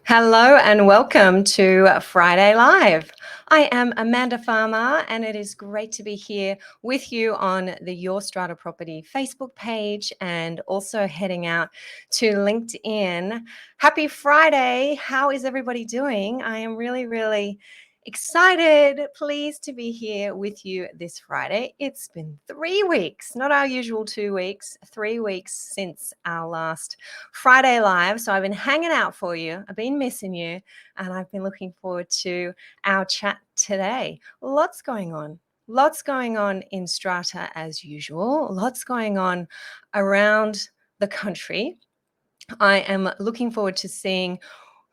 Hello and welcome to Friday Live. I am Amanda Farmer and it is great to be here with you on the Your Strata Property Facebook page and also heading out to LinkedIn. Happy Friday. How is everybody doing? I am really excited, pleased to be here with you this Friday. It's been 3 weeks, not our usual 2 weeks, 3 weeks since our last Friday Live. So I've been hanging out for you. I've been missing you, and I've been looking forward to our chat today. Lots going on. Lots going on in Strata as usual. Lots going on around the country. I am looking forward to seeing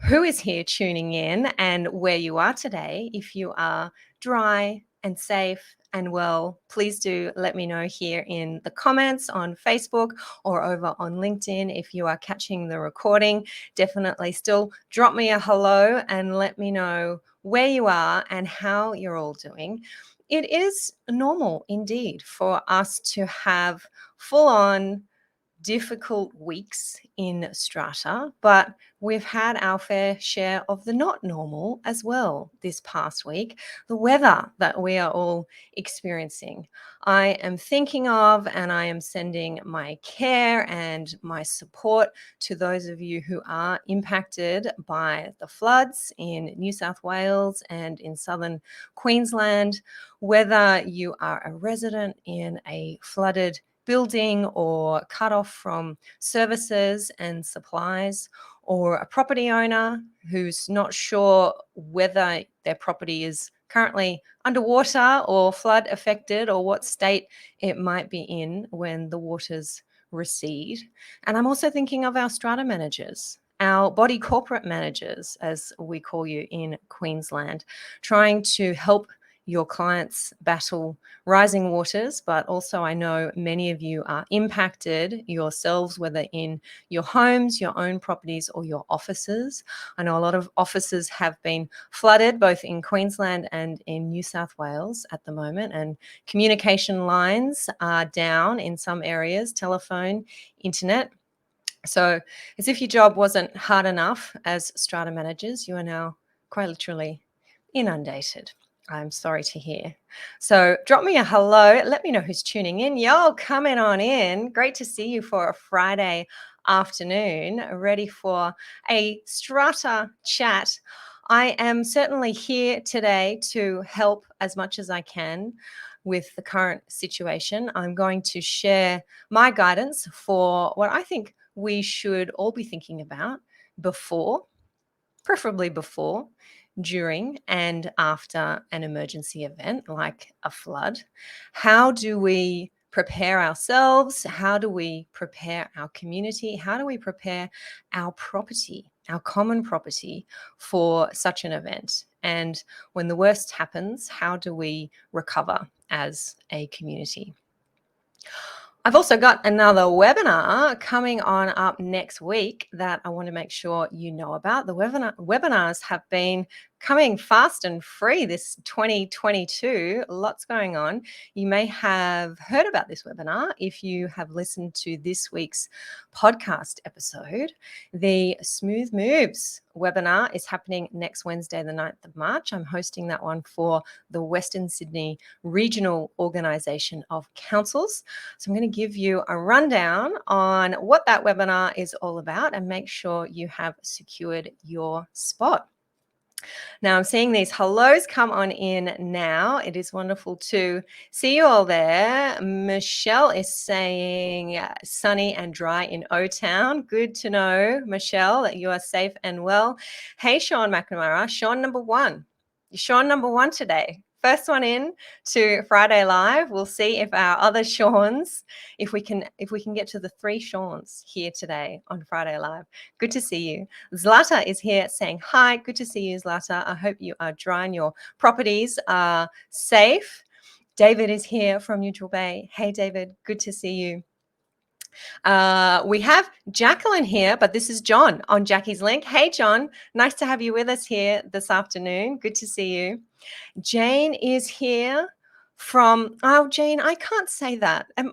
who is here tuning in and where you are today. If you are dry and safe and well, please do let me know here in the comments on Facebook or over on LinkedIn. If you are catching the recording, definitely still drop me a hello and let me know where you are and how you're all doing. It is normal indeed for us to have full on difficult weeks in Strata, but we've had our fair share of the not normal as well this past week, the weather that we are all experiencing. I am thinking of and I am sending my care and my support to those of you who are impacted by the floods in New South Wales and in southern Queensland, whether you are a resident in a flooded building or cut off from services and supplies, or a property owner who's not sure whether their property is currently underwater or flood affected or what state it might be in when the waters recede. And I'm also thinking of our strata managers, our body corporate managers, as we call you in Queensland, trying to help your clients battle rising waters, but also I know many of you are impacted yourselves, whether in your homes, your own properties, or your offices. I know a lot of offices have been flooded both in Queensland and in New South Wales at the moment, and communication lines are down in some areas, telephone, internet. So as if your job wasn't hard enough as strata managers, you are now quite literally inundated. I'm sorry to hear. So drop me a hello. Let me know who's tuning in. Yo, coming on in. Great to see you for a Friday afternoon, ready for a strata chat. I am certainly here today to help as much as I can with the current situation. I'm going to share my guidance for what I think we should all be thinking about before, preferably before, during, and after an emergency event like a flood. How do we prepare ourselves? How do we prepare our community? How do we prepare our property, our common property, for such an event? And when the worst happens, how do we recover as a community? I've also got another webinar coming on up next week that I want to make sure you know about. The webinars have been coming fast and free this 2022. Lots going on. You may have heard about this webinar if you have listened to this week's podcast episode. The Smooth Moves webinar is happening next Wednesday, the 9th of March. I'm hosting that one for the Western Sydney Regional Organisation of Councils. So I'm going to give you a rundown on what that webinar is all about and make sure you have secured your spot. Now I'm seeing these hellos come on in now. It is wonderful to see you all there. Michelle is saying sunny and dry in O-Town. Good to know, Michelle, that you are safe and well. Hey, Sean McNamara, Sean number one. You're Sean number one today. First one in to Friday Live. We'll see if our other Seans, if we can get to the 3 Seans here today on Friday Live. Good to see you. Zlata is here saying hi. Good to see you, Zlata. I hope you are dry and your properties are safe. David is here from Neutral Bay. Hey, David. Good to see you. We have Jacqueline here, but this is John on Jackie's link. Hey, John. Nice to have you with us here this afternoon. Good to see you. Jane is here from, oh, Jane, I can't say that. I'm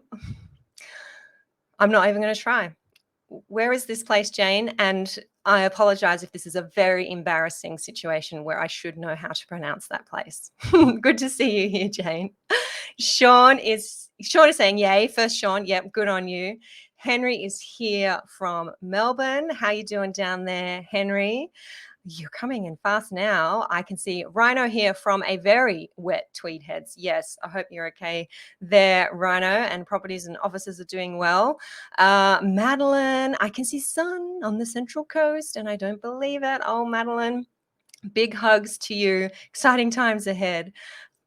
not even going to try. where is this place, Jane? And I apologize if this is a very embarrassing situation where I should know how to pronounce that place. Good to see you here, Jane. Sean is saying yay. First, Sean. Yep, good on you. Henry is here from Melbourne. How you doing down there, Henry? You're coming in fast now. I can see Rhino here from a very wet Tweed Heads. Yes, I hope you're okay there, Rhino, and properties and offices are doing well. Madeline, I can see sun on the Central Coast, and I don't believe it. Oh, Madeline, big hugs to you. Exciting times ahead.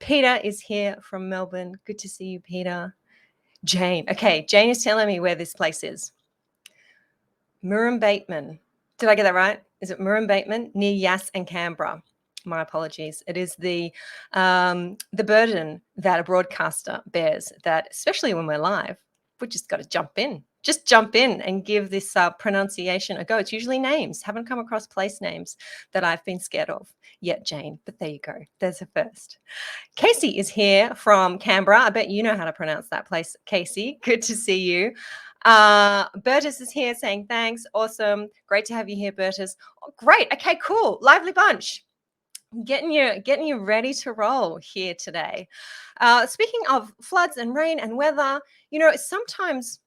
Peter is here from Melbourne. Good to see you, Peter. Jane. Okay, Jane is telling me where this place is. Murrumbateman. Did I get that right? Is it Murrumbateman near Yass and Canberra? My apologies. It is the burden that a broadcaster bears, that especially when we're live, we just got to jump in. Just jump in and give this pronunciation a go. It's usually names. Haven't come across place names that I've been scared of yet, Jane. But there you go. There's a first. Casey is here from Canberra. I bet you know how to pronounce that place, Casey. Good to see you. Bertus is here saying thanks. Awesome. Great to have you here, Bertus. Oh, great. Okay, cool. Lively bunch. Getting you ready to roll here today. Speaking of floods and rain and weather, sometimes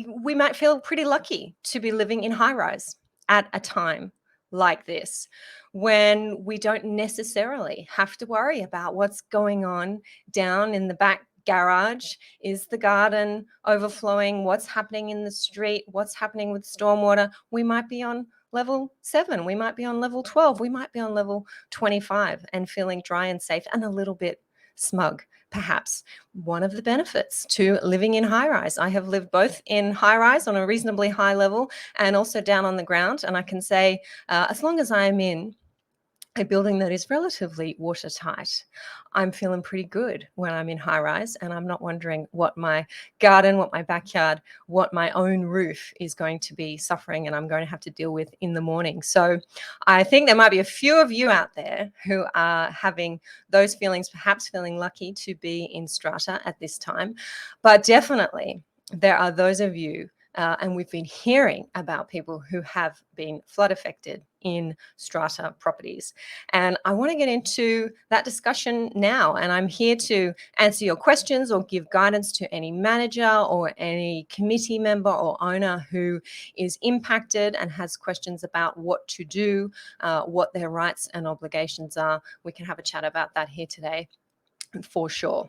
we might feel pretty lucky to be living in high rise at a time like this, when we don't necessarily have to worry about what's going on down in the back garage. Is the garden overflowing? What's happening in the street? What's happening with stormwater? We might be on level 7, we might be on level 12, we might be on level 25 and feeling dry and safe and a little bit smug, perhaps. One of the benefits to living in high rise. I have lived both in high rise on a reasonably high level and also down on the ground. And I can say, as long as I am in a building that is relatively watertight, I'm feeling pretty good when I'm in high rise, and I'm not wondering what my garden, what my backyard, what my own roof is going to be suffering and I'm going to have to deal with in the morning. So I think there might be a few of you out there who are having those feelings, perhaps feeling lucky to be in strata at this time. But definitely there are those of you, and we've been hearing about people who have been flood affected in strata properties. And I want to get into that discussion now. And I'm here to answer your questions or give guidance to any manager or any committee member or owner who is impacted and has questions about what to do, what their rights and obligations are. We can have a chat about that here today for sure.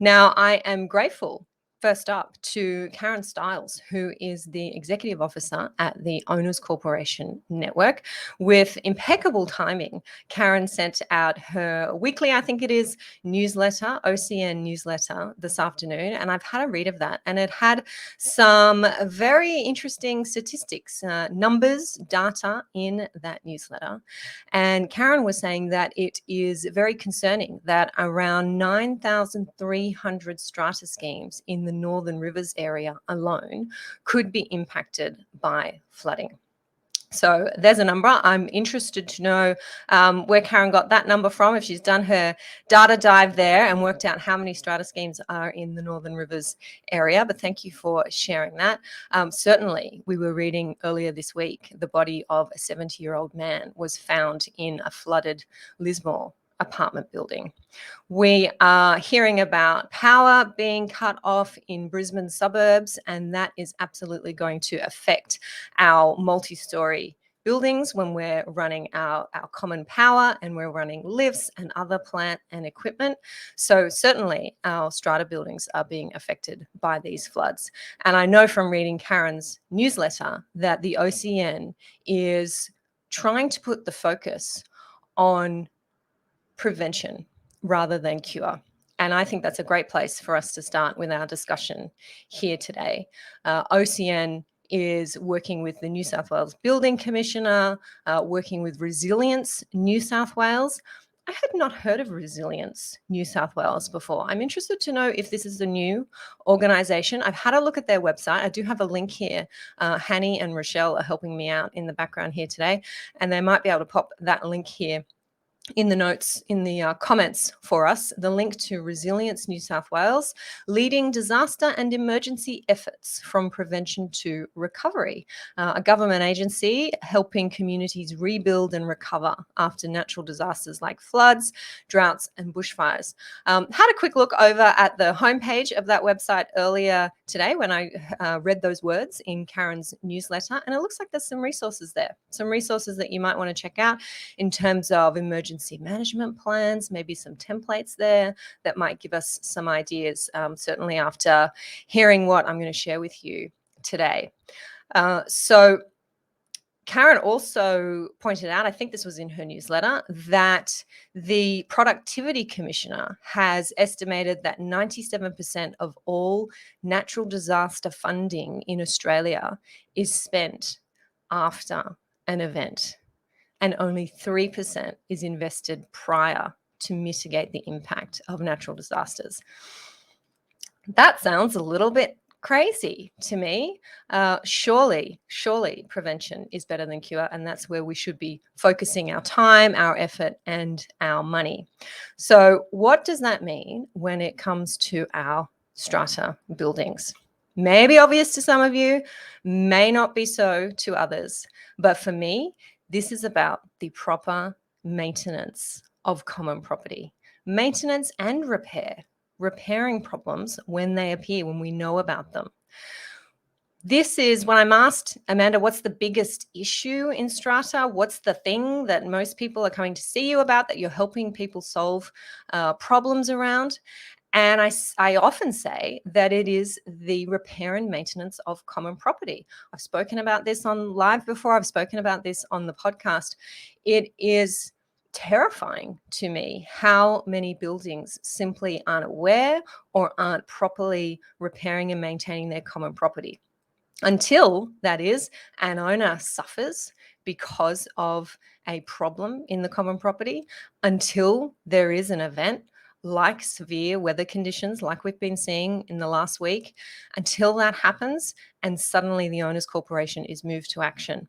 Now, I am grateful, first up, to Karen Stiles, who is the Executive Officer at the Owners Corporation Network. With impeccable timing, Karen sent out her weekly, I think it is, newsletter, OCN newsletter, this afternoon, and I've had a read of that, and it had some very interesting statistics, numbers, data in that newsletter. And Karen was saying that it is very concerning that around 9,300 strata schemes in the Northern Rivers area alone could be impacted by flooding. So there's a number. I'm interested to know where Karen got that number from, if she's done her data dive there and worked out how many strata schemes are in the Northern Rivers area. But thank you for sharing that. Certainly, we were reading earlier this week, the body of a 70-year-old man was found in a flooded Lismore apartment building. We are hearing about power being cut off in Brisbane suburbs, and that is absolutely going to affect our multi-story buildings when we're running our common power and we're running lifts and other plant and equipment. So certainly our strata buildings are being affected by these floods. And I know from reading Karen's newsletter that the OCN is trying to put the focus on prevention rather than cure. And I think that's a great place for us to start with our discussion here today. OCN is working with the New South Wales Building Commissioner, working with Resilience New South Wales. I had not heard of Resilience New South Wales before. I'm interested to know if this is a new organisation. I've had a look at their website. I do have a link here. Hanny and Rochelle are helping me out in the background here today, and they might be able to pop that link here in the notes, in the comments for us, the link to Resilience New South Wales, leading disaster and emergency efforts from prevention to recovery, a government agency helping communities rebuild and recover after natural disasters like floods, droughts, and bushfires. Had a quick look over at the homepage of that website earlier today when I read those words in Karen's newsletter, and it looks like there's some resources there, some resources that you might want to check out in terms of emergency management plans, maybe some templates there that might give us some ideas, certainly after hearing what I'm going to share with you today. So Karen also pointed out, I think this was in her newsletter, that the Productivity Commissioner has estimated that 97% of all natural disaster funding in Australia is spent after an event, and only 3% is invested prior to mitigate the impact of natural disasters. That sounds a little bit crazy to me. Surely prevention is better than cure, and that's where we should be focusing our time, our effort, and our money. So what does that mean when it comes to our strata buildings? May be obvious to some of you, may not be so to others, but for me, this is about the proper maintenance of common property, maintenance and repairing problems when they appear, when we know about them. This is when I'm asked, Amanda, what's the biggest issue in strata? What's the thing that most people are coming to see you about, that you're helping people solve problems around? And I often say that it is the repair and maintenance of common property. I've spoken about this on live before. I've spoken about this on the podcast. It is terrifying to me how many buildings simply aren't aware or aren't properly repairing and maintaining their common property, until, that is, an owner suffers because of a problem in the common property, until there is an event like severe weather conditions like we've been seeing in the last week, until that happens and suddenly the owner's corporation is moved to action.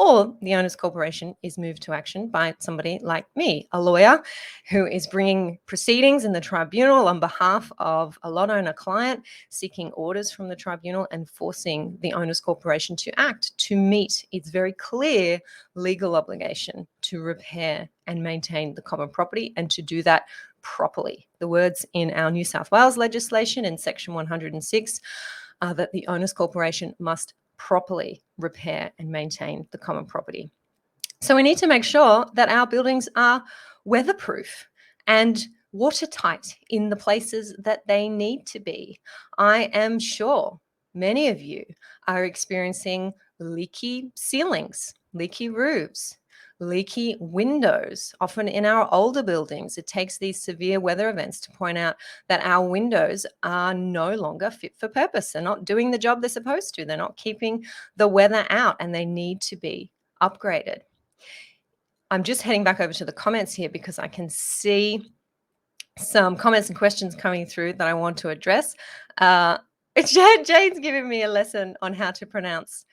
Or the owner's corporation is moved to action by somebody like me, a lawyer who is bringing proceedings in the tribunal on behalf of a lot owner client, seeking orders from the tribunal and forcing the owner's corporation to act to meet its very clear legal obligation to repair and maintain the common property, and to do that properly. The words in our New South Wales legislation in section 106 are that the owner's corporation must properly repair and maintain the common property. So we need to make sure that our buildings are weatherproof and watertight in the places that they need to be. I am sure many of you are experiencing leaky ceilings, leaky roofs, leaky windows. Often in our older buildings, it takes these severe weather events to point out that our windows are no longer fit for purpose. They're not doing the job they're supposed to. They're not keeping the weather out, and they need to be upgraded. I'm just heading back over to the comments here because I can see some comments and questions coming through that I want to address. Jane's giving me a lesson on how to pronounce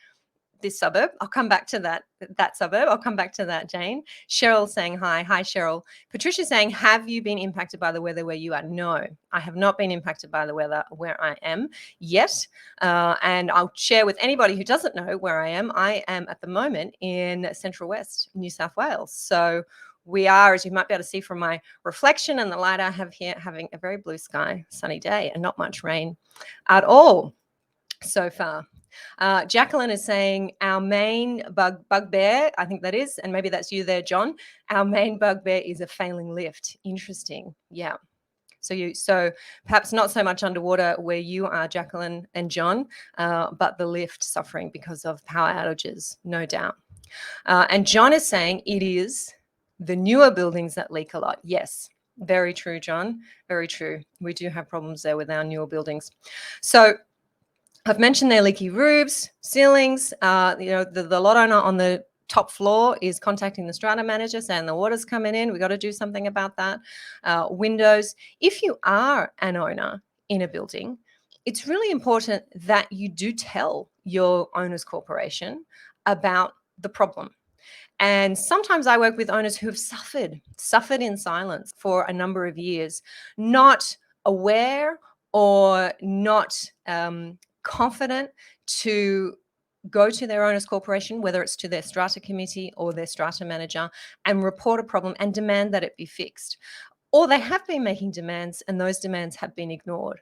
this suburb. I'll come back to that suburb. I'll come back to that, Jane. Cheryl saying hi. Hi, Cheryl. Patricia saying, have you been impacted by the weather where you are? No, I have not been impacted by the weather where I am yet. And I'll share with anybody who doesn't know where I am. I am at the moment in Central West, New South Wales. So we are, as you might be able to see from my reflection and the light I have here, having a very blue sky, sunny day, and not much rain at all so far. Jacqueline is saying our main bugbear, I think that is, and maybe that's you there, John. Our main bugbear is a failing lift. Interesting. Yeah. So perhaps not so much underwater where you are, Jacqueline and John, but the lift suffering because of power outages, no doubt. And John is saying it is the newer buildings that leak a lot. Yes, very true, John. Very true. We do have problems there with our newer buildings. So I've mentioned their leaky roofs, ceilings. The lot owner on the top floor is contacting the strata manager saying the water's coming in. We got to do something about that. Windows. If you are an owner in a building, it's really important that you do tell your owner's corporation about the problem. And sometimes I work with owners who have suffered in silence for a number of years, not aware or not confident to go to their owners corporation, whether it's to their strata committee or their strata manager, and report a problem and demand that it be fixed. Or they have been making demands and those demands have been ignored,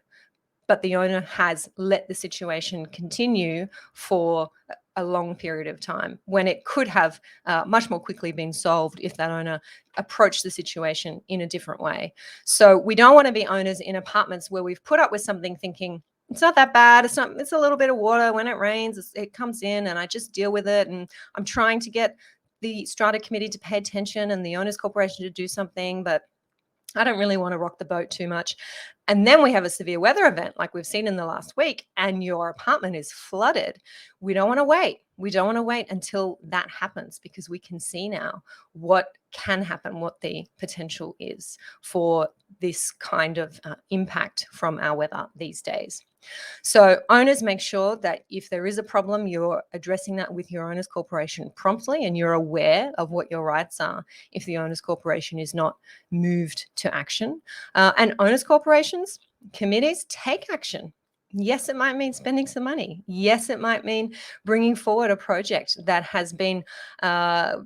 but the owner has let the situation continue for a long period of time when it could have much more quickly been solved if that owner approached the situation in a different way. So we don't want to be owners in apartments where we've put up with something thinking, it's not that bad. It's a little bit of water. When it rains, it comes in and I just deal with it. And I'm trying to get the strata committee to pay attention and the owners corporation to do something, but I don't really want to rock the boat too much. And then we have a severe weather event like we've seen in the last week, and your apartment is flooded. We don't want to wait. We don't want to wait until that happens, because we can see now what can happen, what the potential is for this kind of impact from our weather these days. So owners, make sure that if there is a problem, you're addressing that with your owners corporation promptly and you're aware of what your rights are if the owners corporation is not moved to action. And owners corporations, committees, take action. Yes, it might mean spending some money. Yes, it might mean bringing forward a project that has been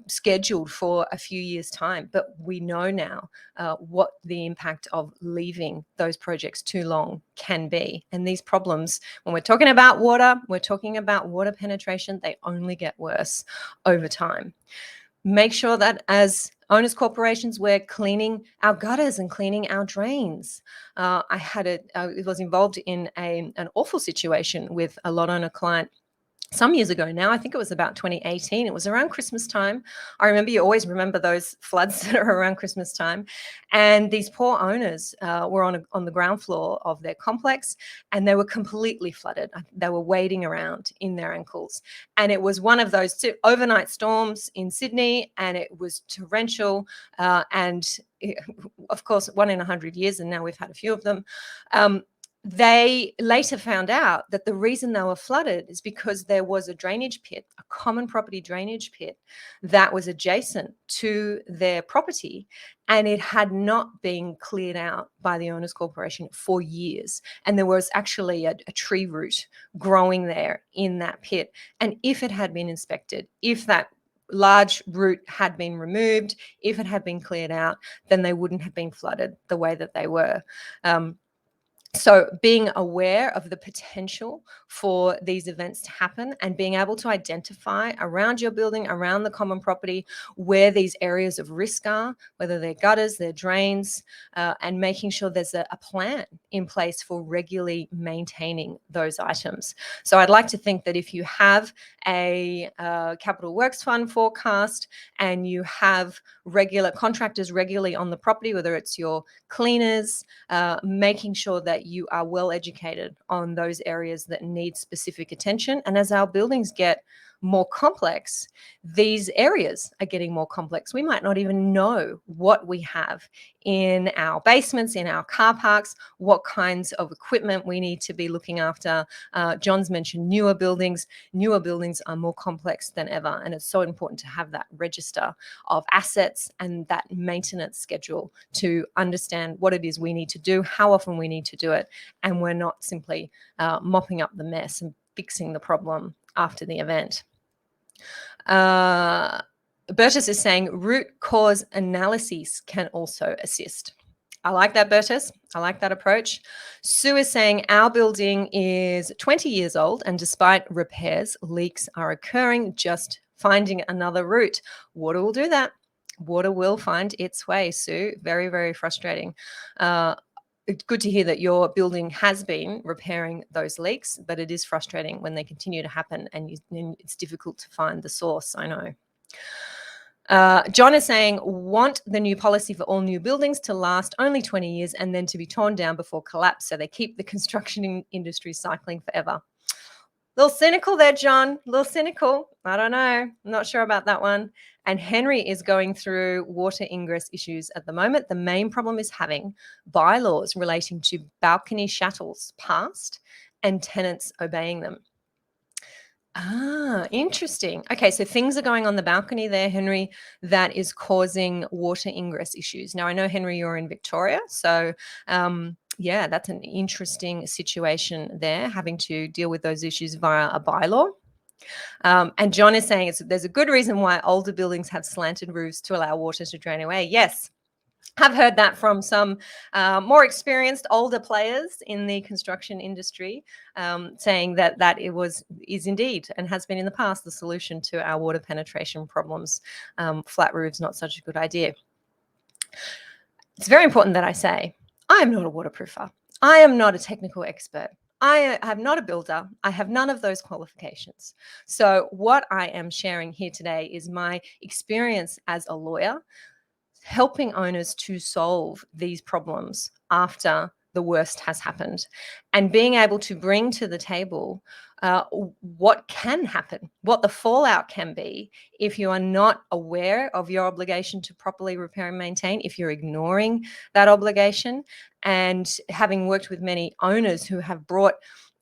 scheduled for a few years' time. But we know now what the impact of leaving those projects too long can be. And these problems, when we're talking about water, we're talking about water penetration, they only get worse over time. Make sure that as owners corporations, we're cleaning our gutters and cleaning our drains. I was involved in an awful situation with a lot owner client some years ago now. I think it was about 2018. It was around Christmas time. I remember, you always remember those floods that are around Christmas time. And these poor owners were on the ground floor of their complex, and they were completely flooded. They were wading around in their ankles. And it was one of those overnight storms in Sydney, and it was torrential. Of course, 1 in 100 years, and now we've had a few of them. They later found out that the reason they were flooded is because there was a drainage pit, a common property drainage pit that was adjacent to their property, and it had not been cleared out by the owners corporation for years. And there was actually a tree root growing there in that pit. And if it had been inspected, if that large root had been removed, if it had been cleared out, then they wouldn't have been flooded the way that they were. So being aware of the potential for these events to happen and being able to identify around your building, around the common property, where these areas of risk are, whether they're gutters, they're drains, and making sure there's a plan in place for regularly maintaining those items. So I'd like to think that if you have a capital works fund forecast and you have regular contractors regularly on the property, whether it's your cleaners, making sure that you are well educated on those areas that need specific attention. And as our buildings get more complex, these areas are getting more complex. We might not even know what we have in our basements, in our car parks, what kinds of equipment we need to be looking after. John's mentioned newer buildings. Newer buildings are more complex than ever, and it's so important to have that register of assets and that maintenance schedule to understand what it is we need to do, how often we need to do it, and we're not simply mopping up the mess and fixing the problem after the event. Bertus is saying root cause analyses can also assist. I like that, Bertus. I like that approach. Sue is saying our building is 20 years old, and despite repairs, leaks are occurring. Just finding another route. Water will do that. Water will find its way, Sue. Very, very frustrating. It's good to hear that your building has been repairing those leaks, but it is frustrating when they continue to happen and it's difficult to find the source. I know. John is saying, want the new policy for all new buildings to last only 20 years and then to be torn down before collapse, so they keep the construction industry cycling forever. Little cynical there, John. Little cynical. I don't know. I'm not sure about that one. And Henry is going through water ingress issues at the moment. The main problem is having bylaws relating to balcony shuttles passed and tenants obeying them. Interesting. Okay, so things are going on the balcony there, Henry, that is causing water ingress issues. Now, I know, Henry, you're in Victoria, so yeah, that's an interesting situation there, having to deal with those issues via a bylaw. And John is saying there's a good reason why older buildings have slanted roofs to allow water to drain away. Yes, have heard that from some more experienced older players in the construction industry, saying that is indeed and has been in the past the solution to our water penetration problems. Flat roofs not such a good idea. It's very important that I say I am not a waterproofer. I am not a technical expert. I am not a builder. I have none of those qualifications. So what I am sharing here today is my experience as a lawyer, helping owners to solve these problems after the worst has happened, and being able to bring to the table what can happen, what the fallout can be if you are not aware of your obligation to properly repair and maintain, if you're ignoring that obligation. And having worked with many owners who have brought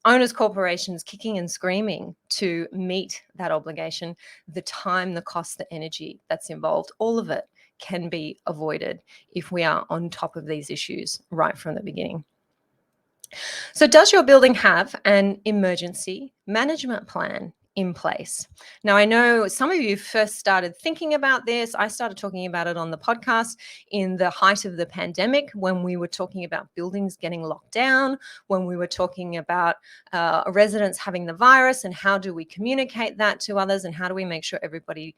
owners corporations kicking and screaming to meet that obligation, the time, the cost, the energy that's involved, all of it can be avoided if we are on top of these issues right from the beginning. So, does your building have an emergency management plan in place? Now, I know some of you first started thinking about this. I started talking about it on the podcast in the height of the pandemic, when we were talking about buildings getting locked down, when we were talking about residents having the virus, and how do we communicate that to others, and how do we make sure everybody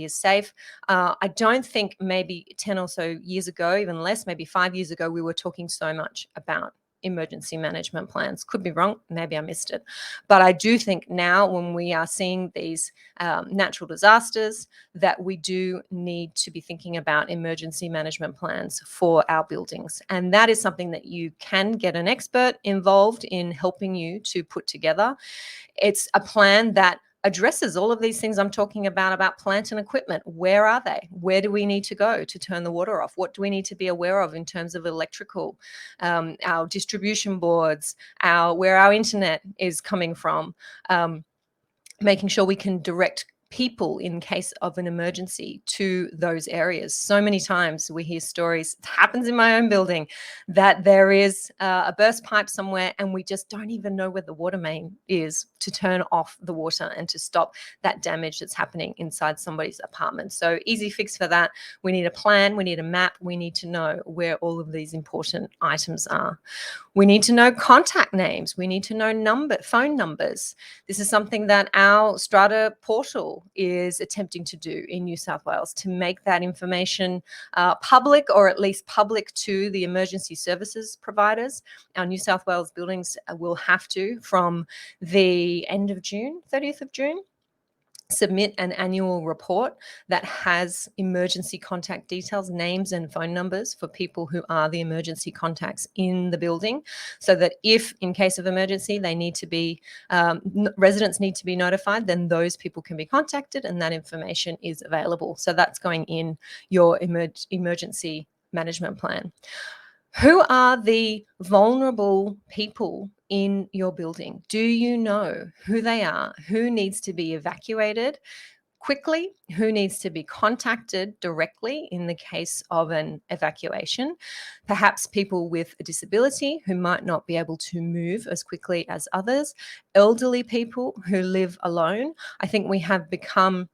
is safe. I don't think maybe 10 or so years ago, even less, maybe 5 years ago, we were talking so much about emergency management plans. Could be wrong, maybe I missed it. But I do think now, when we are seeing these natural disasters, that we do need to be thinking about emergency management plans for our buildings. And that is something that you can get an expert involved in helping you to put together. It's a plan that addresses all of these things I'm talking about plant and equipment. Where are they? Where do we need to go to turn the water off? What do we need to be aware of in terms of electrical, our distribution boards, where our internet is coming from, making sure we can direct people in case of an emergency to those areas. So many times we hear stories, it happens in my own building, that there is a burst pipe somewhere and we just don't even know where the water main is to turn off the water and to stop that damage that's happening inside somebody's apartment. So easy fix for that. We need a plan, we need a map, we need to know where all of these important items are. We need to know contact names. We need to know phone numbers. This is something that our Strata portal is attempting to do in New South Wales, to make that information public, or at least public to the emergency services providers. Our New South Wales buildings will have to, from the end of June, 30th of June, submit an annual report that has emergency contact details, names and phone numbers for people who are the emergency contacts in the building, so that if in case of emergency they need to be, residents need to be notified, then those people can be contacted and that information is available. So that's going in your emergency management plan. Who are the vulnerable people in your building? Do you know who they are? Who needs to be evacuated quickly? Who needs to be contacted directly in the case of an evacuation? Perhaps people with a disability who might not be able to move as quickly as others. Elderly people who live alone. I think we have become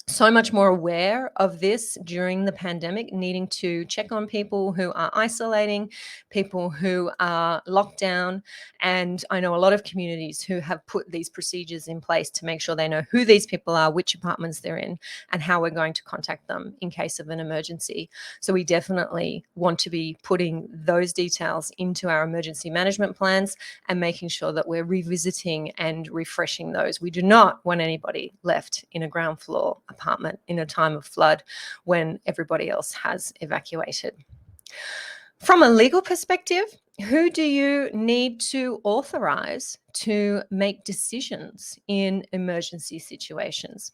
so much more aware of this during the pandemic, needing to check on people who are isolating, people who are locked down. And I know a lot of communities who have put these procedures in place to make sure they know who these people are, which apartments they're in, and how we're going to contact them in case of an emergency. So we definitely want to be putting those details into our emergency management plans and making sure that we're revisiting and refreshing those. We do not want anybody left in a ground floor apartment in a time of flood when everybody else has evacuated. From a legal perspective, who do you need to authorize to make decisions in emergency situations?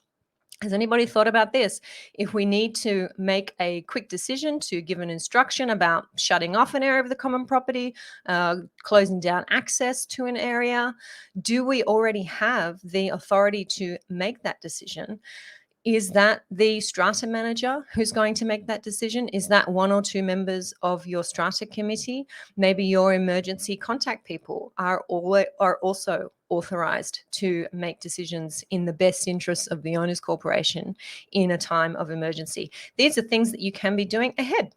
Has anybody thought about this? If we need to make a quick decision to give an instruction about shutting off an area of the common property, closing down access to an area, do we already have the authority to make that decision? Is that the strata manager who's going to make that decision? Is that one or two members of your strata committee? Maybe your emergency contact people are also authorized to make decisions in the best interests of the owners corporation in a time of emergency. These are things that you can be doing ahead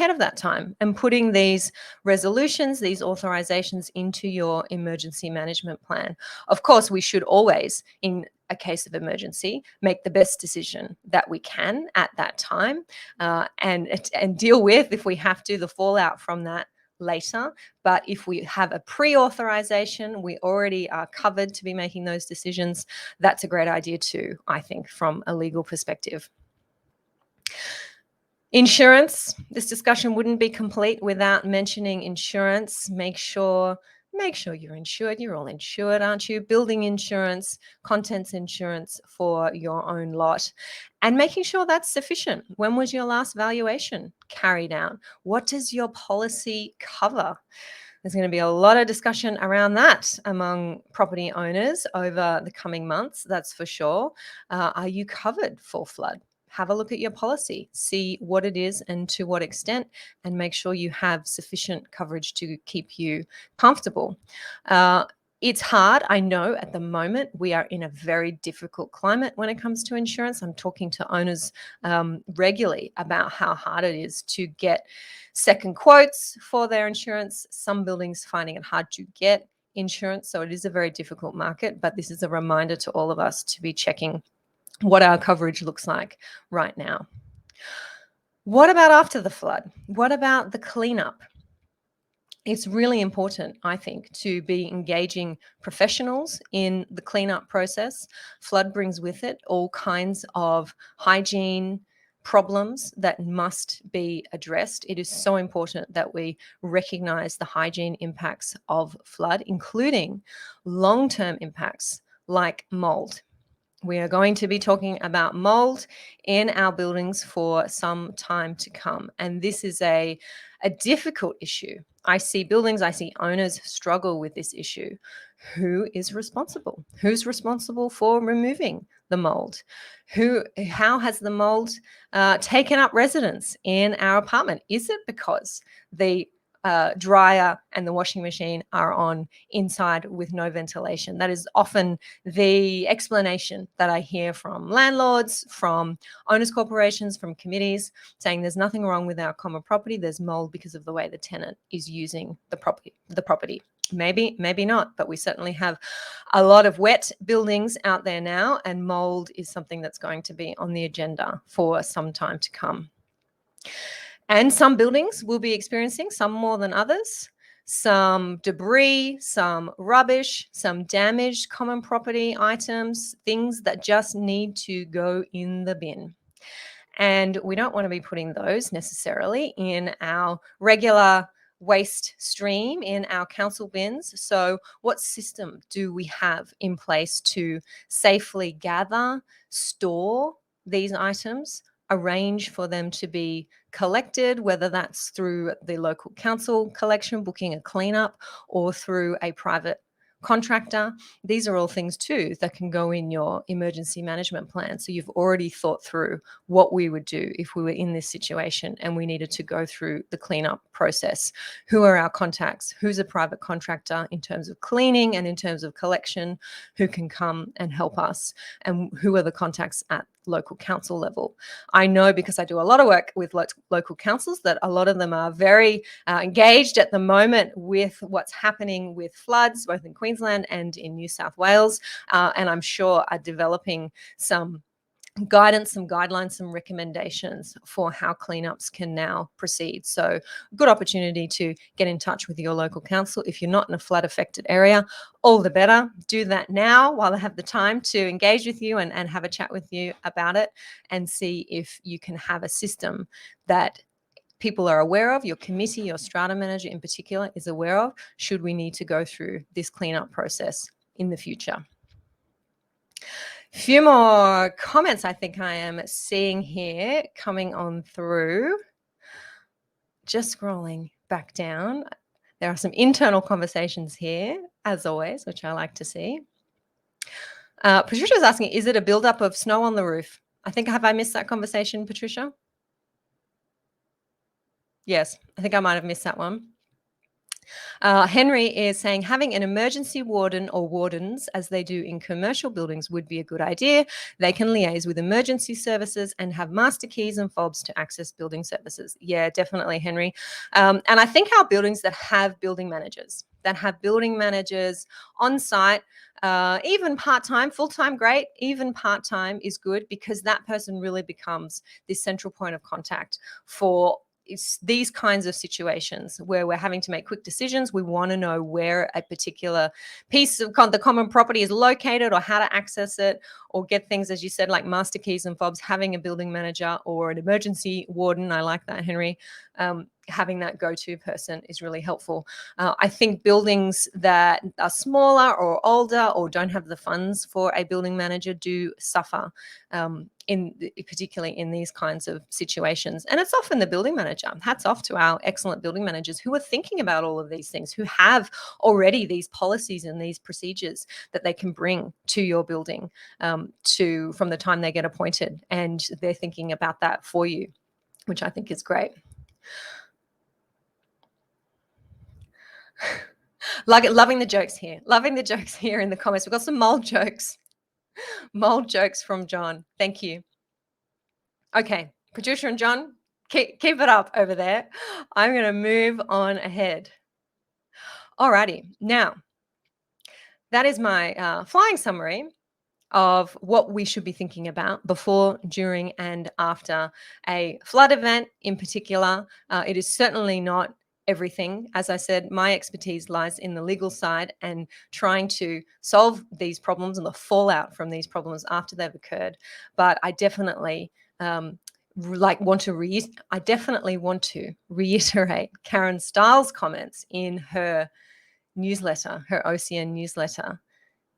of that time and putting these resolutions, these authorizations into your emergency management plan. Of course, we should always, in a case of emergency, make the best decision that we can at that time, and deal with, if we have to, the fallout from that later. But if we have a pre-authorization, we already are covered to be making those decisions. That's a great idea too, I think, from a legal perspective. Insurance. This discussion wouldn't be complete without mentioning insurance. Make sure you're insured. You're all insured, aren't you? Building insurance, contents insurance for your own lot, and making sure that's sufficient. When was your last valuation carried out? What does your policy cover? There's going to be a lot of discussion around that among property owners over the coming months, that's for sure. Are you covered for flood? Have a look at your policy, see what it is and to what extent, and make sure you have sufficient coverage to keep you comfortable. It's hard. I know at the moment we are in a very difficult climate when it comes to insurance. I'm talking to owners regularly about how hard it is to get second quotes for their insurance. Some buildings finding it hard to get insurance. So it is a very difficult market, but this is a reminder to all of us to be checking what our coverage looks like right now. What about after the flood? What about the cleanup? It's really important, I think, to be engaging professionals in the cleanup process. Flood brings with it all kinds of hygiene problems that must be addressed. It is so important that we recognize the hygiene impacts of flood, including long-term impacts like mold. We are going to be talking about mold in our buildings for some time to come. And this is a difficult issue. I see buildings, I see owners struggle with this issue. Who is responsible? Who's responsible for removing the mold? How has the mold taken up residence in our apartment? Is it because the dryer and the washing machine are on inside with no ventilation? That is often the explanation that I hear from landlords, from owners corporations, from committees, saying there's nothing wrong with our common property. There's mold because of the way the tenant is using the property. Maybe not, but we certainly have a lot of wet buildings out there now, and mold is something that's going to be on the agenda for some time to come. And some buildings will be experiencing, some more than others, some debris, some rubbish, some damaged common property items, things that just need to go in the bin. And we don't want to be putting those necessarily in our regular waste stream in our council bins. So what system do we have in place to safely gather, store these items, arrange for them to be collected, whether that's through the local council collection, booking a cleanup, or through a private contractor? These are all things too that can go in your emergency management plan. So you've already thought through what we would do if we were in this situation and we needed to go through the cleanup process. Who are our contacts? Who's a private contractor in terms of cleaning and in terms of collection? Who can come and help us? And who are the contacts at local council level? I know, because I do a lot of work with local councils, that a lot of them are very engaged at the moment with what's happening with floods, both in Queensland and in New South Wales, and I'm sure are developing some guidance, some guidelines, some recommendations for how cleanups can now proceed. So good opportunity to get in touch with your local council. If you're not in a flood affected area, all the better. Do that now while they have the time to engage with you and have a chat with you about it, and see if you can have a system that people are aware of, your committee, your strata manager in particular is aware of, should we need to go through this cleanup process in the future. Few more comments I think I am seeing here coming on through. Just scrolling back down. There are some internal conversations here, as always, which I like to see. Patricia's asking, is it a buildup of snow on the roof? Have I missed that conversation, Patricia? Yes, I think I might have missed that one. Henry is saying having an emergency warden or wardens, as they do in commercial buildings, would be a good idea. They can liaise with emergency services and have master keys and fobs to access building services. Yeah, definitely, Henry. And I think our buildings that have building managers, on site, even part-time, full-time, great, even part-time is good, because that person really becomes this central point of contact for these kinds of situations where we're having to make quick decisions. We want to know where a particular piece of the common property is located, or how to access it, or get things, as you said, like master keys and fobs. Having a building manager or an emergency warden, I like that, Henry, having that go-to person is really helpful. I think buildings that are smaller or older or don't have the funds for a building manager do suffer, particularly in these kinds of situations. And it's often the building manager. Hats off to our excellent building managers who are thinking about all of these things, who have already these policies and these procedures that they can bring to your building from the time they get appointed, and they're thinking about that for you, which I think is great. Loving the jokes here. Loving the jokes here in the comments. We've got some mold jokes. Mold jokes from John. Thank you. Okay, Patricia and John, keep it up over there. I'm going to move on ahead. Alrighty. Now, that is my flying summary of what we should be thinking about before, during, and after a flood event in particular. It is certainly not everything. As I said, my expertise lies in the legal side and trying to solve these problems and the fallout from these problems after they've occurred. But I definitely want to reiterate Karen Stiles' comments in her newsletter, her OCN newsletter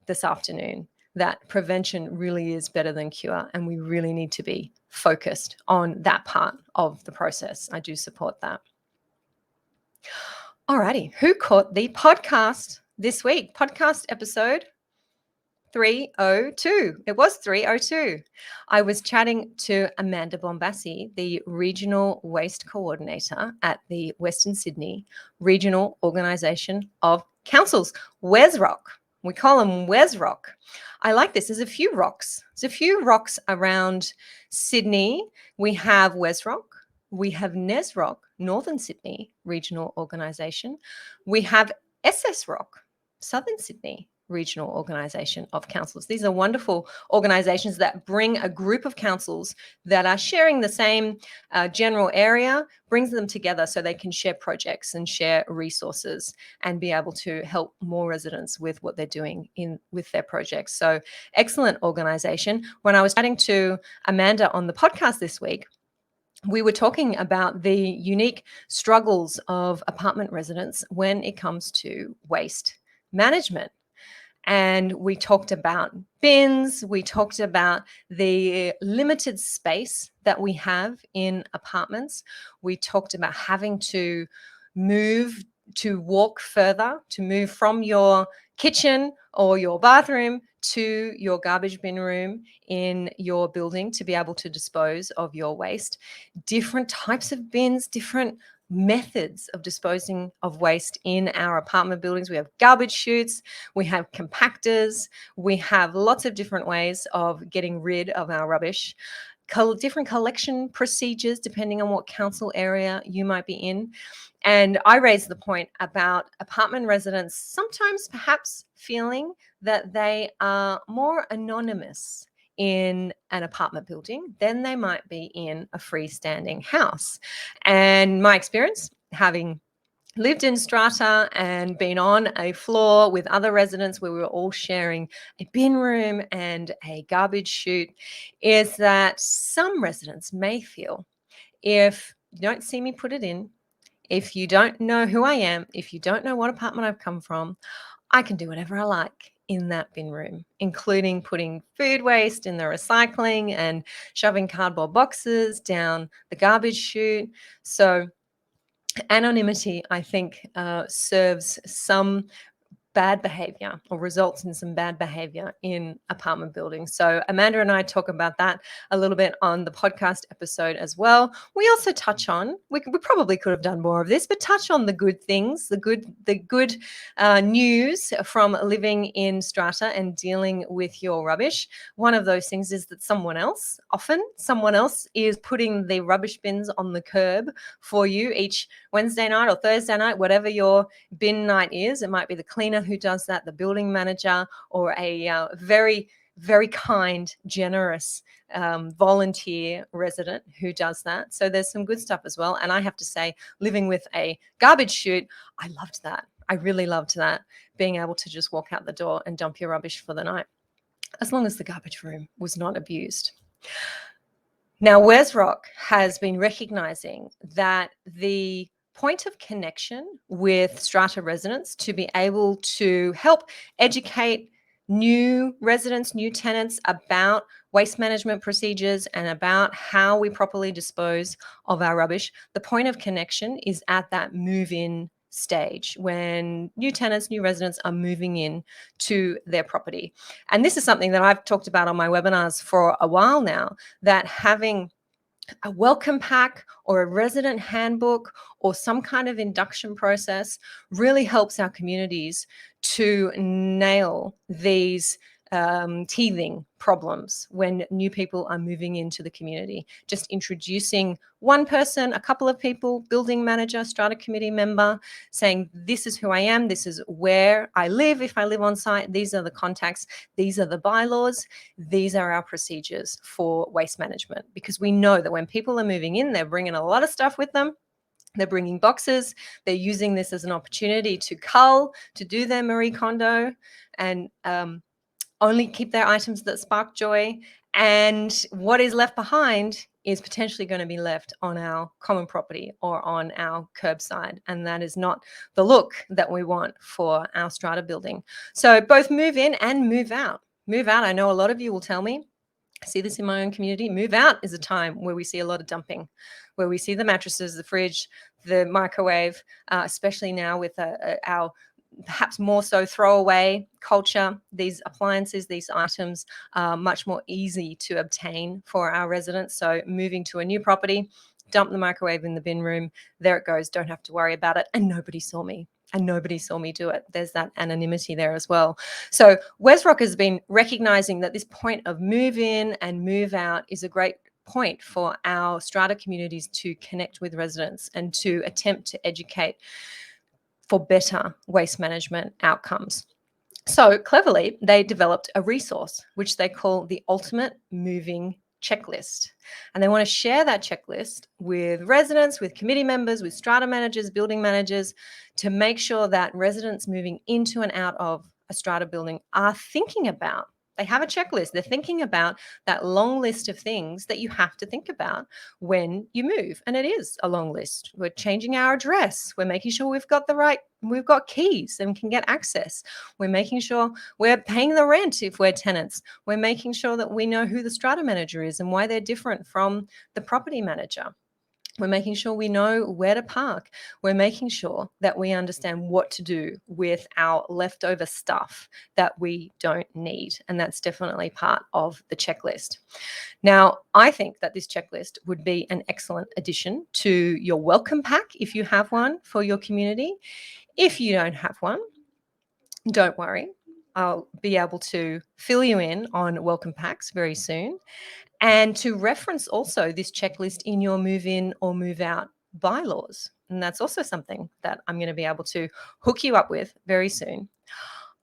this afternoon, that prevention really is better than cure, and we really need to be focused on that part of the process. I do support that. Alrighty, who caught the podcast this week? Podcast episode 302. It was 302. I was chatting to Amanda Bombassi, the Regional Waste Coordinator at the Western Sydney Regional Organisation of Councils, WESROC. We call them WESROC. I like this. There's a few rocks. There's a few rocks around Sydney. We have WESROC. We have NESROC, Northern Sydney Regional Organisation. We have SSROC, Southern Sydney Regional Organisation of Councils. These are wonderful organisations that bring a group of councils that are sharing the same general area, brings them together so they can share projects and share resources and be able to help more residents with what they're doing with their projects. So excellent organisation. When I was chatting to Amanda on the podcast this week, we were talking about the unique struggles of apartment residents when it comes to waste management. And we talked about bins. We talked about the limited space that we have in apartments. We talked about having to walk further, to move from your kitchen or your bathroom to your garbage bin room in your building to be able to dispose of your waste. Different types of bins, different methods of disposing of waste in our apartment buildings. We have garbage chutes, we have compactors, we have lots of different ways of getting rid of our rubbish. Different collection procedures depending on what council area you might be in. And I raised the point about apartment residents sometimes perhaps feeling that they are more anonymous in an apartment building than they might be in a freestanding house. And my experience, having lived in Strata and been on a floor with other residents where we were all sharing a bin room and a garbage chute, is that some residents may feel, if you don't see me put it in, if you don't know who I am, if you don't know what apartment I've come from, I can do whatever I like in that bin room, including putting food waste in the recycling and shoving cardboard boxes down the garbage chute. So anonymity, I think, serves some bad behavior or results in some bad behavior in apartment buildings. So Amanda and I talk about that a little bit on the podcast episode as well. We also touch on, we probably could have done more of this, but touch on the good things, the good news from living in strata and dealing with your rubbish. One of those things is that often someone else is putting the rubbish bins on the curb for you each Wednesday night or Thursday night, whatever your bin night is. It might be the cleaner who does that, the building manager, or a very, very kind, generous volunteer resident who does that. So there's some good stuff as well. And I have to say, living with a garbage chute, I loved that. I really loved that, being able to just walk out the door and dump your rubbish for the night, as long as the garbage room was not abused. Now, Wesrock has been recognizing that the point of connection with strata residents to be able to help educate new residents, new tenants about waste management procedures and about how we properly dispose of our rubbish. The point of connection is at that move-in stage when new tenants, new residents are moving in to their property. And this is something that I've talked about on my webinars for a while now, that having a welcome pack or a resident handbook or some kind of induction process really helps our communities to nail these teething problems when new people are moving into the community. Just introducing one person, a couple of people, building manager, strata committee member, saying, this is who I am, this is where I live if I live on site, these are the contacts, these are the bylaws, these are our procedures for waste management. Because we know that when people are moving in, they're bringing a lot of stuff with them. They're bringing boxes. They're using this as an opportunity to cull, to do their Marie Kondo, and only keep their items that spark joy. And what is left behind is potentially going to be left on our common property or on our curbside. And that is not the look that we want for our strata building. So both move in and move out. Move out, I know a lot of you will tell me, I see this in my own community, move out is a time where we see a lot of dumping, where we see the mattresses, the fridge, the microwave, especially now with our perhaps more so throwaway culture. These appliances, these items are much more easy to obtain for our residents. So moving to a new property, dump the microwave in the bin room, there it goes, don't have to worry about it. And nobody saw me. And nobody saw me do it. There's that anonymity there as well. So Wesrock has been recognizing that this point of move in and move out is a great point for our strata communities to connect with residents and to attempt to educate for better waste management outcomes. So cleverly, they developed a resource which they call the Ultimate Moving Checklist. And they want to share that checklist with residents, with committee members, with strata managers, building managers, to make sure that residents moving into and out of a strata building are thinking about. They have a checklist. They're thinking about that long list of things that you have to think about when you move. And it is a long list. We're changing our address. We're making sure we've got keys and can get access. We're making sure we're paying the rent if we're tenants. We're making sure that we know who the strata manager is and why they're different from the property manager. We're making sure we know where to park. We're making sure that we understand what to do with our leftover stuff that we don't need. And that's definitely part of the checklist. Now, I think that this checklist would be an excellent addition to your welcome pack if you have one for your community. If you don't have one, don't worry. I'll be able to fill you in on welcome packs very soon. And to reference also this checklist in your move in or move out bylaws. And that's also something that I'm going to be able to hook you up with very soon.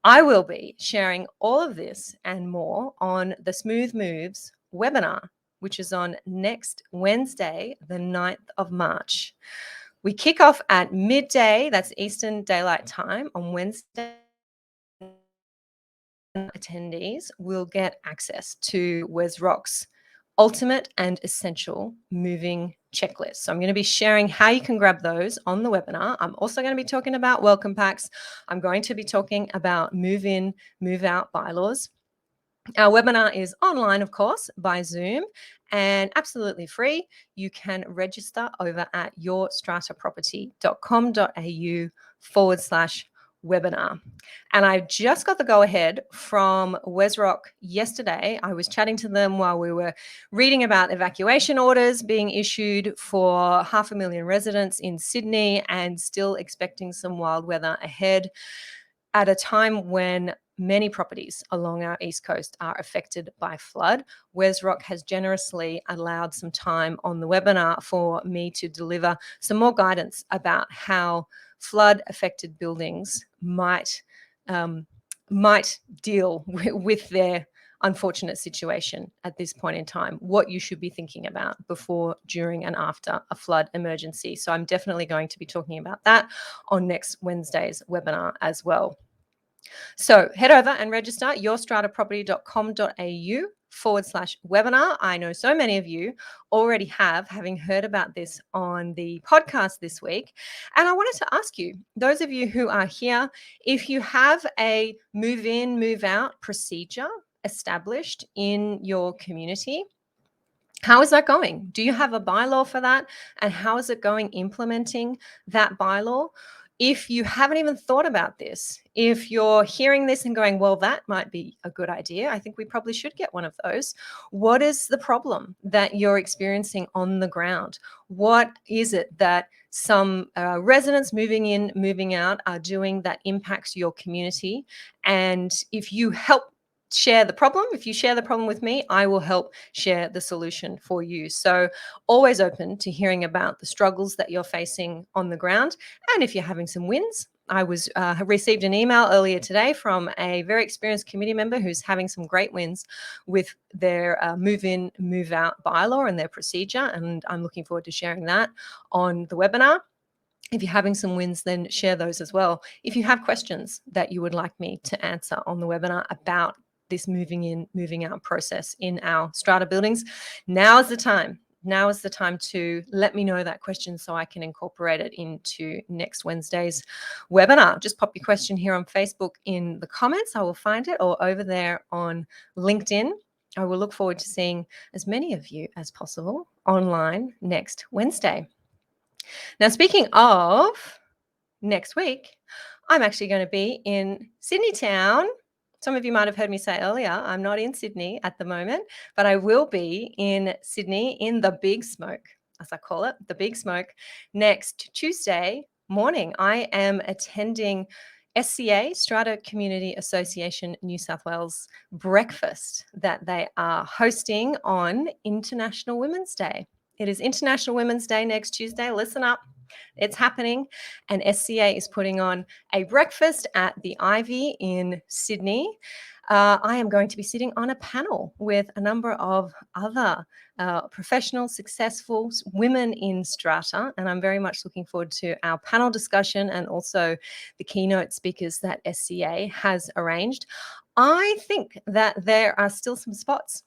I will be sharing all of this and more on the Smooth Moves webinar, which is on next Wednesday, the 9th of March. We kick off at midday, that's Eastern Daylight Time on Wednesday. Attendees will get access to Wesrock's ultimate and essential moving checklist. So I'm going to be sharing how you can grab those on the webinar. I'm also going to be talking about welcome packs. I'm going to be talking about move in, move out bylaws. Our webinar is online, of course, by Zoom and absolutely free. You can register over at yourstrataproperty.com.au/webinar. And I just got the go ahead from Wesrock yesterday. I was chatting to them while we were reading about evacuation orders being issued for 500,000 residents in Sydney and still expecting some wild weather ahead at a time when many properties along our east coast are affected by flood. Wesrock has generously allowed some time on the webinar for me to deliver some more guidance about how flood affected buildings might deal with their unfortunate situation at this point in time, what you should be thinking about before, during, and after a flood emergency. So I'm definitely going to be talking about that on next Wednesday's webinar as well. So head over and register yourstrataproperty.com.au/webinar. I know so many of you already have, having heard about this on the podcast this week. And I wanted to ask you, those of you who are here, if you have a move in, move out procedure established in your community, how is that going? Do you have a bylaw for that? And how is it going implementing that bylaw? If you haven't even thought about this, if you're hearing this and going, well, that might be a good idea, I think we probably should get one of those. What is the problem that you're experiencing on the ground? What is it that some residents moving in, moving out are doing that impacts your community? And if you help share the problem, if you share the problem with me, I will help share the solution for you. So always open to hearing about the struggles that you're facing on the ground. And if you're having some wins, I received an email earlier today from a very experienced committee member who's having some great wins with their move in, move out bylaw and their procedure. And I'm looking forward to sharing that on the webinar. If you're having some wins, then share those as well. If you have questions that you would like me to answer on the webinar about this moving in, moving out process in our strata buildings, now is the time. Now is the time to let me know that question so I can incorporate it into next Wednesday's webinar. Just pop your question here on Facebook in the comments. I will find it, or over there on LinkedIn. I will look forward to seeing as many of you as possible online next Wednesday. Now, speaking of next week, I'm actually going to be in Sydney town. Some of you might have heard me say earlier, I'm not in Sydney at the moment, but I will be in Sydney in the Big Smoke, as I call it, the Big Smoke, next Tuesday morning. I am attending SCA, Strata Community Association New South Wales breakfast that they are hosting on International Women's Day. It is International Women's Day next Tuesday. Listen up. It's happening. And SCA is putting on a breakfast at the Ivy in Sydney. I am going to be sitting on a panel with a number of other professional, successful women in strata. And I'm very much looking forward to our panel discussion and also the keynote speakers that SCA has arranged. I think that there are still some spots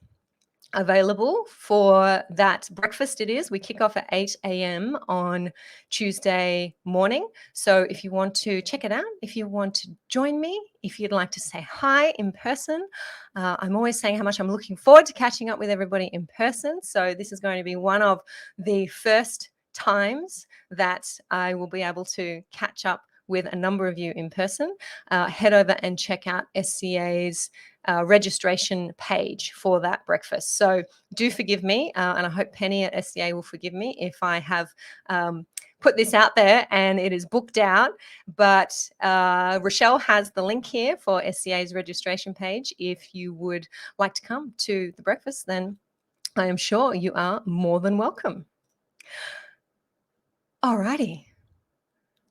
available for that breakfast. It is. We kick off at 8 a.m. on Tuesday morning. So if you want to check it out, if you want to join me, if you'd like to say hi in person, I'm always saying how much I'm looking forward to catching up with everybody in person. So this is going to be one of the first times that I will be able to catch up with a number of you in person. Head over and check out SCA's registration page for that breakfast. So do forgive me, and I hope Penny at SCA will forgive me if I have put this out there and it is booked out. But Rochelle has the link here for SCA's registration page. If you would like to come to the breakfast, then I am sure you are more than welcome. Alrighty.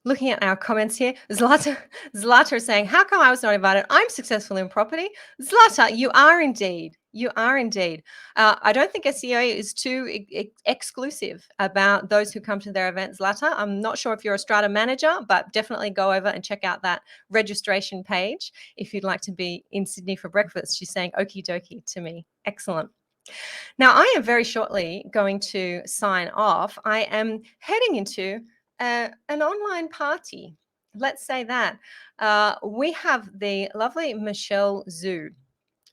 Looking at our comments here, Zlata is saying, how come I was not invited? I'm successful in property. Zlata, you are indeed. You are indeed. I don't think SEO is too exclusive about those who come to their events, Zlata. I'm not sure if you're a strata manager, but definitely go over and check out that registration page if you'd like to be in Sydney for breakfast. She's saying okie dokie to me. Excellent. Now, I am very shortly going to sign off. I am heading into an online party. Let's say that. We have the lovely Michelle Zhu,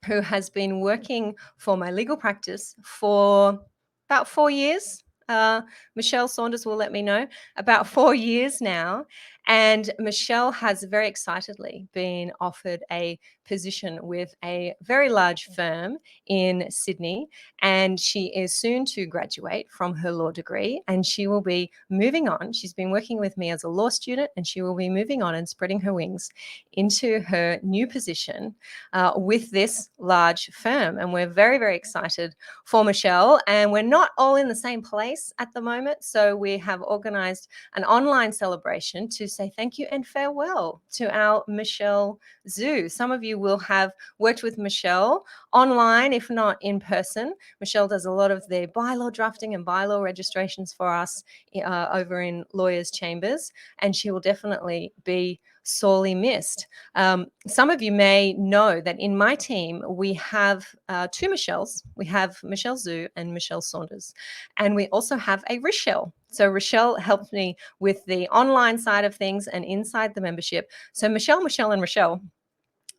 who has been working for my legal practice for about 4 years. Michelle Saunders will let me know, about 4 years now. And Michelle has very excitedly been offered a position with a very large firm in Sydney. And she is soon to graduate from her law degree, and she will be moving on. She's been working with me as a law student, and she will be moving on and spreading her wings into her new position with this large firm. And we're very, very excited for Michelle. And we're not all in the same place at the moment. So we have organized an online celebration to say thank you and farewell to our Michelle Zhu. Some of you will have worked with Michelle online, if not in person. Michelle does a lot of the bylaw drafting and bylaw registrations for us over in Lawyers' Chambers, and she will definitely be sorely missed. Some of you may know that in my team, we have two Michelles. We have Michelle Zhu and Michelle Saunders. And we also have a Rochelle. So Rochelle helped me with the online side of things and inside the membership. So Michelle, and Rochelle.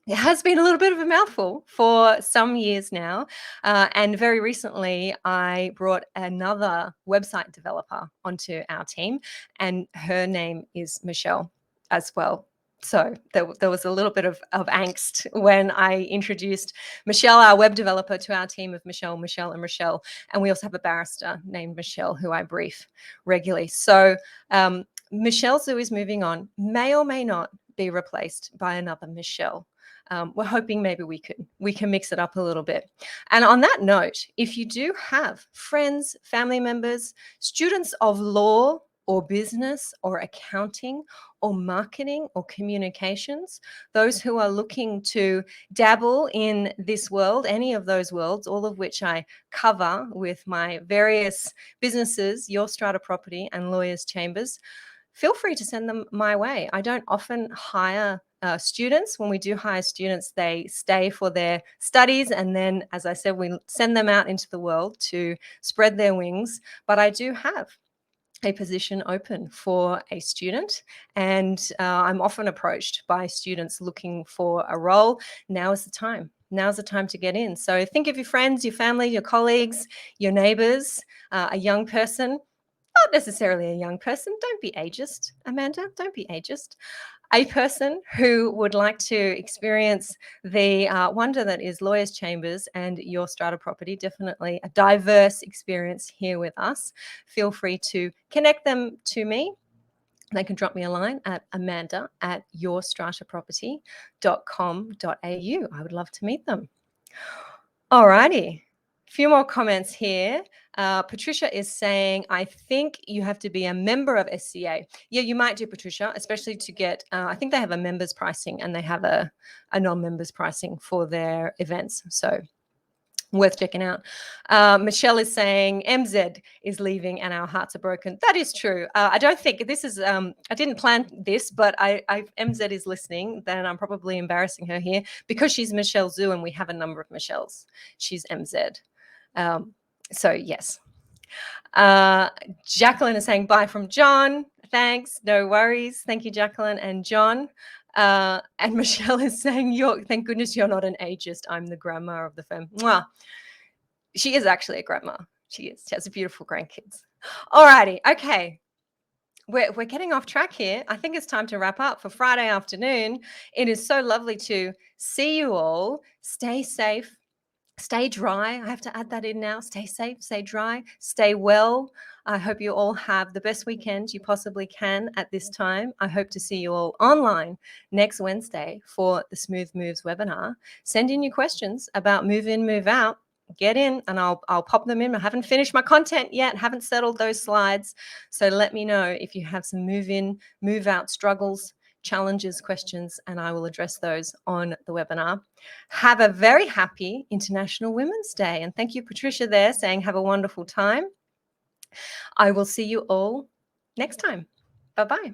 It has been a little bit of a mouthful for some years now. And very recently, I brought another website developer onto our team, and her name is Michelle as well. So there was a little bit of angst when I introduced Michelle, our web developer, to our team of Michelle, and Rochelle. And we also have a barrister named Michelle who I brief regularly. So Michelle Zhu is moving on, may or may not be replaced by another Michelle. We're hoping maybe we can mix it up a little bit. And on that note, if you do have friends, family members, students of law or business or accounting or marketing or communications, those who are looking to dabble in this world, any of those worlds, all of which I cover with my various businesses, Your Strata Property and Lawyers' Chambers, feel free to send them my way. I don't often hire students. When we do hire students, they stay for their studies. And then, as I said, we send them out into the world to spread their wings. But I do have a position open for a student, and I'm often approached by students looking for a role. Now is the time. Now's the time to get in. So think of your friends, your family, your colleagues, your neighbors, a young person, not necessarily a young person. Don't be ageist, Amanda. Don't be ageist. A person who would like to experience the wonder that is Lawyers' Chambers and Your Strata Property, definitely a diverse experience here with us. Feel free to connect them to me. They can drop me a line at amanda@yourstrataproperty.com.au. I would love to meet them. All righty. A few more comments here. Patricia is saying, I think you have to be a member of SCA. Yeah, you might do, Patricia, especially to get, I think they have a members pricing and they have a non-members pricing for their events. So worth checking out. Michelle is saying MZ is leaving and our hearts are broken. That is true. I don't think this is, I didn't plan this, but MZ is listening, then I'm probably embarrassing her here because she's Michelle Zhu and we have a number of Michelles. She's MZ. So yes. Jacqueline is saying bye from John. Thanks. No worries. Thank you, Jacqueline and John. And Michelle is saying, thank goodness you're not an ageist. I'm the grandma of the firm. Mwah. She is actually a grandma. She is. She has beautiful grandkids. All righty. Okay. We're getting off track here. I think it's time to wrap up for Friday afternoon. It is so lovely to see you all. Stay safe. Stay dry. I have to add that in now. Stay safe, stay dry, stay well. I hope you all have the best weekend you possibly can at this time. I hope to see you all online next Wednesday for the Smooth Moves webinar. Send in your questions about move in, move out. Get in and I'll pop them in. I haven't finished my content yet, haven't settled those slides. So let me know if you have some move in, move out struggles, challenges, questions, and I will address those on the webinar. Have a very happy International Women's Day. And thank you, Patricia, there saying have a wonderful time. I will see you all next time. Bye-bye.